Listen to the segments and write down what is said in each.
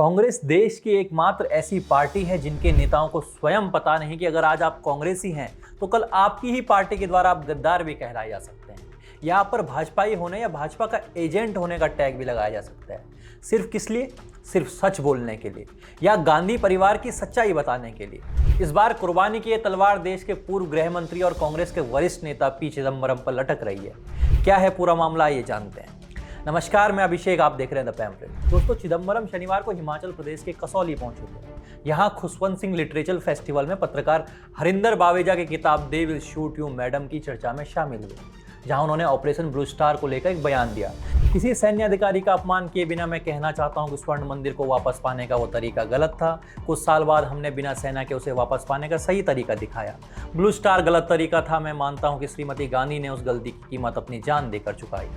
कांग्रेस देश की एकमात्र ऐसी पार्टी है जिनके नेताओं को स्वयं पता नहीं कि अगर आज आप कांग्रेसी हैं तो कल आपकी ही पार्टी के द्वारा आप गद्दार भी कहलाए जा सकते हैं। यहाँ पर भाजपाई होने या भाजपा का एजेंट होने का टैग भी लगाया जा सकता है। सिर्फ किस लिए? सिर्फ सच बोलने के लिए या गांधी परिवार की सच्चाई बताने के लिए। इस बार कुर्बानी की ये तलवार देश के पूर्व गृह मंत्री और कांग्रेस के वरिष्ठ नेता पी चिदम्बरम पर लटक रही है। क्या है पूरा मामला, ये जानते हैं। नमस्कार, मैं अभिषेक, आप देख रहे हैं द पैम्फलेट। दोस्तों, चिदम्बरम शनिवार को हिमाचल प्रदेश के कसौली पहुंचे थे। यहाँ खुशवंत सिंह लिटरेचर फेस्टिवल में पत्रकार हरिंदर बावेजा की किताब they will shoot you madam की चर्चा में शामिल हुए, जहां उन्होंने ऑपरेशन ब्लू स्टार को लेकर एक बयान दिया। किसी सैन्य अधिकारी का अपमान किए बिना मैं कहना चाहता हूं कि स्वर्ण मंदिर को वापस पाने का वो तरीका गलत था। कुछ साल बाद हमने बिना सेना के उसे वापस पाने का सही तरीका दिखाया। ब्लू स्टार गलत तरीका था। मैं मानता हूं कि श्रीमती गांधी ने उस गलती की कीमत अपनी जान देकर चुकाई।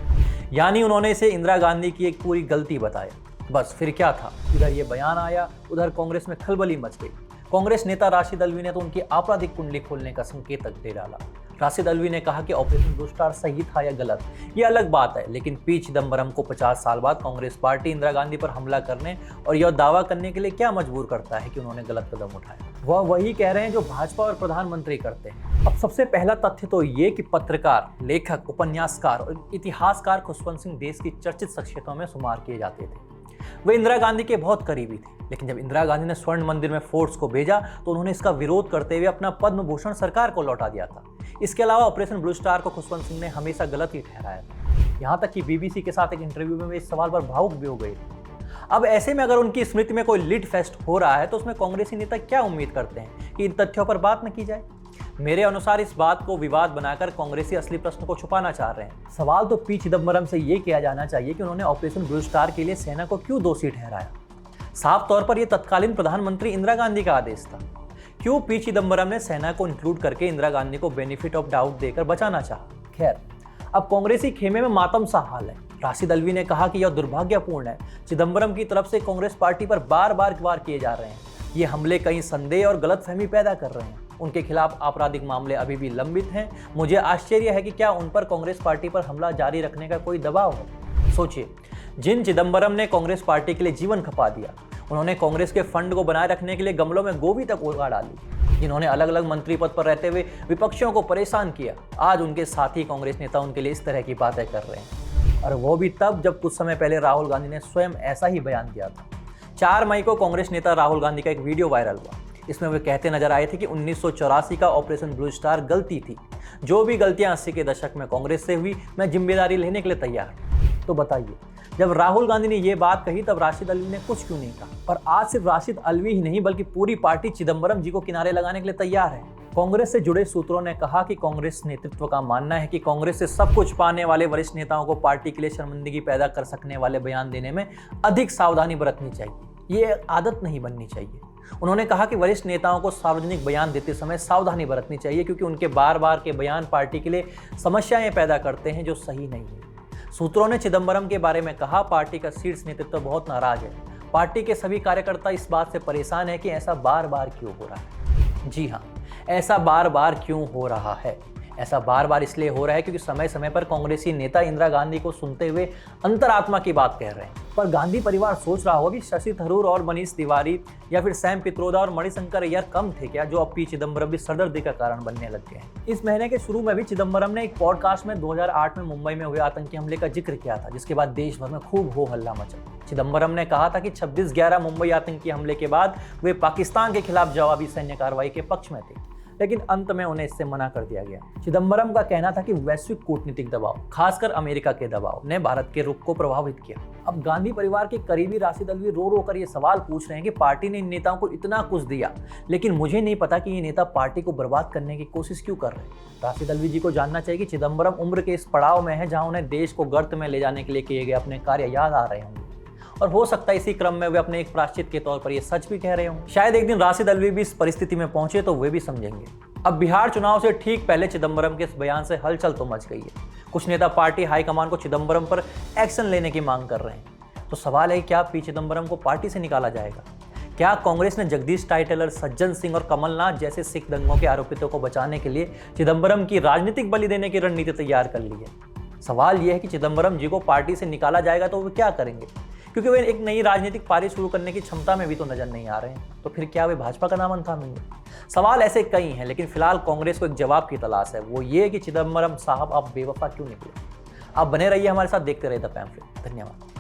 यानी उन्होंने इसे इंदिरा गांधी की एक पूरी गलती बताया। बस फिर क्या था, इधर ये बयान आया, उधर कांग्रेस में खलबली मच गई। कांग्रेस नेता राशिद अल्वी ने तो उनकी आपराधिक कुंडली खोलने का संकेतक दे डाला। राशिद अल्वी ने कहा कि ऑपरेशन ब्लू स्टार सही था या गलत, ये अलग बात है, लेकिन पी चिदम्बरम को 50 साल बाद कांग्रेस पार्टी इंदिरा गांधी पर हमला करने और यह दावा करने के लिए क्या मजबूर करता है कि उन्होंने गलत कदम उठाया। वह वही कह रहे हैं जो भाजपा और प्रधानमंत्री करते हैं। अब सबसे पहला तथ्य तो ये कि पत्रकार, लेखक, उपन्यासकार और इतिहासकार खुशवंत सिंह देश की चर्चित शख्सियतों में शुमार किए जाते थे। वे इंदिरा गांधी के बहुत करीबी थे, लेकिन जब इंदिरा गांधी ने स्वर्ण मंदिर में फोर्स को भेजा तो उन्होंने इसका विरोध करते हुए अपना पद्म भूषण सरकार को लौटा दिया था। इसके अलावा ऑपरेशन ब्लू स्टार को खुशवंत सिंह ने हमेशा गलत ही ठहराया था। यहाँ तक कि बीबीसी के साथ एक इंटरव्यू में वे इस सवाल पर भावुक भी हो गए थे। अब ऐसे में अगर उनकी स्मृति में कोई लिट फेस्ट हो रहा है तो उसमें कांग्रेसी नेता क्या उम्मीद करते हैं कि इन तथ्यों पर बात न की जाए? मेरे अनुसार इस बात को विवाद बनाकर कांग्रेसी असली प्रश्न को छुपाना चाह रहे हैं। सवाल तो पी चिदम्बरम से ये किया जाना चाहिए कि उन्होंने ऑपरेशन ब्लू स्टार के लिए सेना को क्यों दोषी ठहराया। साफ तौर पर यह तत्कालीन प्रधानमंत्री इंदिरा गांधी का आदेश था। क्यों पी चिदम्बरम ने सेना को इंक्लूड करके इंदिरा गांधी को बेनिफिट ऑफ डाउट देकर बचाना चाहा? खैर, अब कांग्रेसी खेमे में मातम सा हाल है। राशिद अल्वी ने कहा कि यह दुर्भाग्यपूर्ण है, चिदम्बरम की तरफ से कांग्रेस पार्टी पर बार बार वार किए जा रहे हैं। ये हमले कई संदेह और गलतफहमी पैदा कर रहे हैं। उनके खिलाफ आपराधिक मामले अभी भी लंबित हैं। मुझे आश्चर्य है कि क्या उन पर कांग्रेस पार्टी पर हमला जारी रखने का कोई दबाव है। सोचिए, जिन चिदम्बरम ने कांग्रेस पार्टी के लिए जीवन खपा दिया, उन्होंने कांग्रेस के फंड को बनाए रखने के लिए गमलों में गोभी तक उगा डाली, जिन्होंने अलग अलग मंत्री पद पर रहते हुए विपक्षियों को परेशान किया, आज उनके साथी कांग्रेस नेता उनके लिए इस तरह की बातें कर रहे हैं। और वो भी तब जब कुछ समय पहले राहुल गांधी ने स्वयं ऐसा ही बयान दिया था। 4 मई को कांग्रेस नेता राहुल गांधी का एक वीडियो वायरल हुआ। इसमें वे कहते नजर आए थे कि 1984 का ऑपरेशन ब्लू स्टार गलती थी। जो भी गलतियां 80 के दशक में कांग्रेस से हुई, मैं जिम्मेदारी लेने के लिए तैयार हूं। तो बताइए, जब राहुल गांधी ने यह बात कही तब राशिद अल्वी ने कुछ क्यों नहीं कहा? और आज सिर्फ राशिद अल्वी ही नहीं बल्कि पूरी पार्टी चिदम्बरम जी को किनारे लगाने के लिए तैयार है। कांग्रेस से जुड़े सूत्रों ने कहा कि कांग्रेस नेतृत्व का मानना है कि कांग्रेस से सब कुछ पाने वाले वरिष्ठ नेताओं को पार्टी के लिए शर्मिंदगी पैदा कर सकने वाले बयान देने में अधिक सावधानी बरतनी चाहिए। ये आदत नहीं बननी चाहिए। उन्होंने कहा कि वरिष्ठ नेताओं को सार्वजनिक बयान देते समय सावधानी बरतनी चाहिए, क्योंकि उनके बार बार के बयान पार्टी के लिए समस्याएं पैदा करते हैं जो सही नहीं है। सूत्रों ने चिदम्बरम के बारे में कहा, पार्टी का शीर्ष नेतृत्व बहुत नाराज है। पार्टी के सभी कार्यकर्ता इस बात से परेशान है कि ऐसा बार बार क्यों हो रहा है। जी हाँ, ऐसा बार बार क्यों हो रहा है? ऐसा बार बार इसलिए हो रहा है क्योंकि समय समय पर कांग्रेसी नेता इंदिरा गांधी को सुनते हुए अंतरात्मा की बात कह रहे हैं। पर गांधी परिवार सोच रहा होगा कि शशि थरूर और मनीष तिवारी या फिर सैम पित्रोदा और मणिशंकर अय्यर कम थे क्या, जो अब पी चिदम्बरम भी सरदर्दी का कारण बनने लग गए हैं। इस महीने के शुरू में भी चिदम्बरम ने एक पॉडकास्ट में 2008 में मुंबई में हुए आतंकी हमले का जिक्र किया था, जिसके बाद देश भर में खूब हो हल्ला मचा। चिदम्बरम ने कहा था कि 26/11 मुंबई आतंकी हमले के बाद वे पाकिस्तान के खिलाफ जवाबी सैन्य कार्रवाई के पक्ष में थे, लेकिन अंत में उन्हें इससे मना कर दिया गया। चिदम्बरम का कहना था कि वैश्विक कूटनीतिक दबाव, खासकर अमेरिका के दबाव ने भारत के रुख को प्रभावित किया। अब गांधी परिवार के करीबी राशिद अल्वी रो रो कर ये सवाल पूछ रहे हैं कि पार्टी ने इन नेताओं को इतना कुछ दिया, लेकिन मुझे नहीं पता कि ये नेता पार्टी को बर्बाद करने की कोशिश क्यों कर रहे हैं। राशिद अल्वी जी को जानना चाहिए कि चिदम्बरम उम्र के इस पड़ाव में है जहां उन्हें देश को गर्त में ले जाने के लिए किए गए अपने कार्य याद आ रहे होंगे, और हो सकता है इसी क्रम में वे अपने एक प्रायश्चित के तौर पर ये सच भी कह रहे हों। शायद एक दिन राशिद अल्वी भी इस परिस्थिति में पहुंचे तो वे भी समझेंगे। अब बिहार चुनाव से ठीक पहले चिदम्बरम के इस बयान से हलचल तो मच गई है। कुछ नेता पार्टी हाईकमान को चिदम्बरम पर एक्शन लेने की मांग कर रहे हैं। तो सवाल है, क्या पी चिदम्बरम को पार्टी से निकाला जाएगा? क्या कांग्रेस ने जगदीश टाइटलर, सज्जन सिंह और कमलनाथ जैसे सिख दंगों के आरोपितों को बचाने के लिए चिदम्बरम की राजनीतिक बलि देने की रणनीति तैयार कर ली है? सवाल यह है कि चिदम्बरम जी को पार्टी से निकाला जाएगा तो वे क्या करेंगे? क्योंकि वे एक नई राजनीतिक पारी शुरू करने की क्षमता में भी तो नजर नहीं आ रहे हैं। तो फिर क्या वे भाजपा का नाम थामेंगे? सवाल ऐसे कई हैं, लेकिन फिलहाल कांग्रेस को एक जवाब की तलाश है। वो ये कि चिदम्बरम साहब आप बेवफा क्यों निकले। आप बने रहिए हमारे साथ, देखते रहिए द पैम्फलेट। धन्यवाद।